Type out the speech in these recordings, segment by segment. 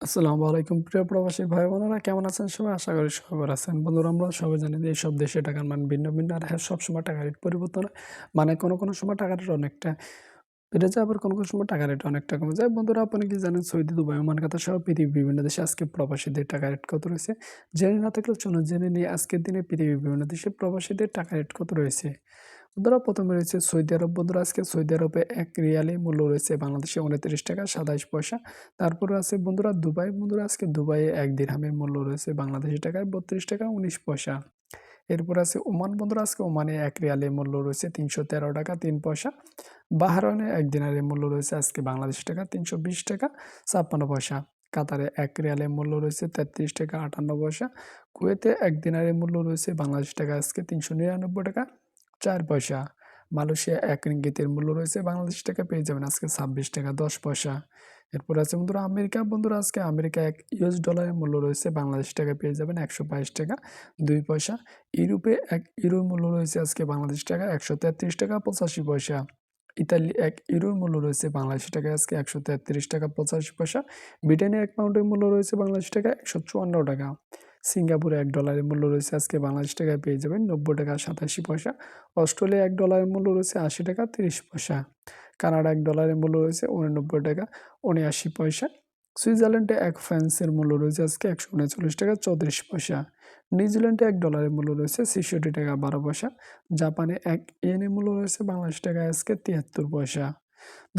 আসসালামু আলাইকুম প্রিয় প্রবাসী ভাই বোনেরা কেমন আছেন সবাই? আশা করি সবাই ভালো আছেন। বন্ধুরা আমরা সবাই জানি যে এইসব দেশে টাকার মান ভিন্ন, ভিন্ন আর হ্যাঁ, সবসময় টাকার রেট পরিবর্তন হয়। মানে কোনো সময় টাকার রেট অনেকটা বেড়ে যায় আবার কোনো সময় টাকার রেট অনেকটা কমে যায়। বন্ধুরা আপনি কি জানেন সৌদি, দুবাই, ওমান, কাতার সহ পৃথিবীর বিভিন্ন দেশে আজকে প্রবাসীদের টাকার রেট কত রয়েছে? জেনে না থাকলে চলুন জেনে নিই আজকের দিনে পৃথিবীর বিভিন্ন দেশে প্রবাসীদের টাকার রেট কত রয়েছে। বন্ধুরা ১ম এ রয়েছে সৌদি আরব। বন্ধুরা আজকে সৌদি আরবে ১ রিয়ালের মূল্য রয়েছে বাংলাদেশে ৳২৯ টাকা ২৭ পয়সা। তারপরে আছে বন্ধুরা দুবাই। বন্ধুরা আজকে দুবাইয়ে ১ দিরহামের মূল্য রয়েছে বাংলাদেশী টাকায় ৳৩২ টাকা ১৯ পয়সা। এরপর আছে ওমান। বন্ধুরা আজকে ওমানে ১ রিয়ালের মূল্য রয়েছে ৳৩১৩ টাকা ৩ পয়সা। বাহরাইনে ১ দিনারের মূল্য রয়েছে আজকে বাংলাদেশী টাকা ৳৩২০ টাকা ৫৬ পয়সা। কাতারে ১ রিয়ালের মূল্য রয়েছে ৳৩৩ টাকা ৫৮ পয়সা। কুয়েতে ১ দিনারের মূল্য রয়েছে বাংলাদেশী টাকা আজকে ৳৩৯৯ টাকা ৪ পয়সা। মালয়েশিয়া ১ রিঙ্গিতের মূল্য রয়েছে বাংলাদেশী টাকা পেয়ে যাবেন আজকে ৳২৬ টাকা ১০ পয়সা। এরপর আছে বন্ধুরা আমেরিকা। বন্ধুরা আজকে আমেরিকা ১ ইউএস ডলারের মূল্য রয়েছে বাংলাদেশী টাকা পেয়ে যাবেন ৳১২২ টাকা ২ পয়সা। ইউরোপে ১ ইউরোর মূল্য রয়েছে আজকে বাংলাদেশী টাকা ৳১৩৩ টাকা ৮৫ পয়সা। ইতালি ১ ইউরোর মূল্য রয়েছে বাংলাদেশী টাকায় আজকে ৳১৩৩ টাকা ৮৫ পয়সা। ব্রিটেনে ১ পাউন্ডের মূল্য রয়েছে বাংলাদেশী টাকায় ৳১৫৪ টাকা। সিঙ্গাপুরে ১ ডলারের মূল্য রয়েছে আজকে বাংলাদেশী টাকায় পেয়ে যাবেন ৳৯০ টাকা ৮৭ পয়সা। অস্ট্রেলিয়া ১ ডলারের মূল্য রয়েছে ৳৮০ টাকা ৩০ পয়সা। কানাডা ১ ডলারের মূল্য রয়েছে ৳৮৯ টাকা ৭৯ পয়সা। সুইজারল্যান্ডে ১ ফ্রান্সের মূল্য রয়েছে আজকে ৳১৩৯ টাকা ৩৪ পয়সা। নিউজিল্যান্ডে ১ ডলারের মূল্য রয়েছে ৬৬ টাকা ১২ পয়সা। জাপানে ১ ইয়েনের মূল্য রয়েছে বাংলাদেশী টাকায় আজকে ৭৩ পয়সা।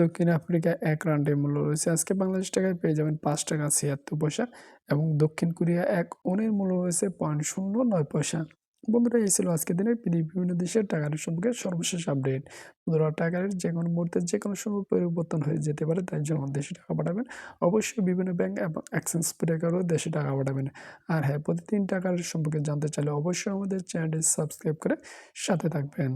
দক্ষিণ আফ্রিকায় ১ রান্ডের মূল্য রয়েছে আজকে বাংলাদেশী টাকায় পেয়ে যাবেন ৳৫ টাকা ৭৬ পয়সা এবং দক্ষিণ কোরিয়া ১ ওনের মূল্য রয়েছে ০.০৯ পয়সা। বন্ধুরা এই ছিল আজকের দিনে পৃথিবীর বিভিন্ন দেশের টাকা রেট সম্পর্কে সর্বশেষ আপডেট। বন্ধুরা টাকা রেট যেকোনো মুহূর্তে যেকোনো সময় পরিবর্তন হয়ে যেতে পারে, তাই যখন দেশে টাকা পাঠাবেন অবশ্যই বিভিন্ন ব্যাংক এবং এক্সচেঞ্জ ব্রোকারও দেশে টাকা পাঠাবেন। আর হ্যাঁ, প্রতিদিন টাকা রেট সম্পর্কে জানতে চাইলে অবশ্যই আমাদের চ্যানেলটি সাবস্ক্রাইব করে সাথে থাকবেন।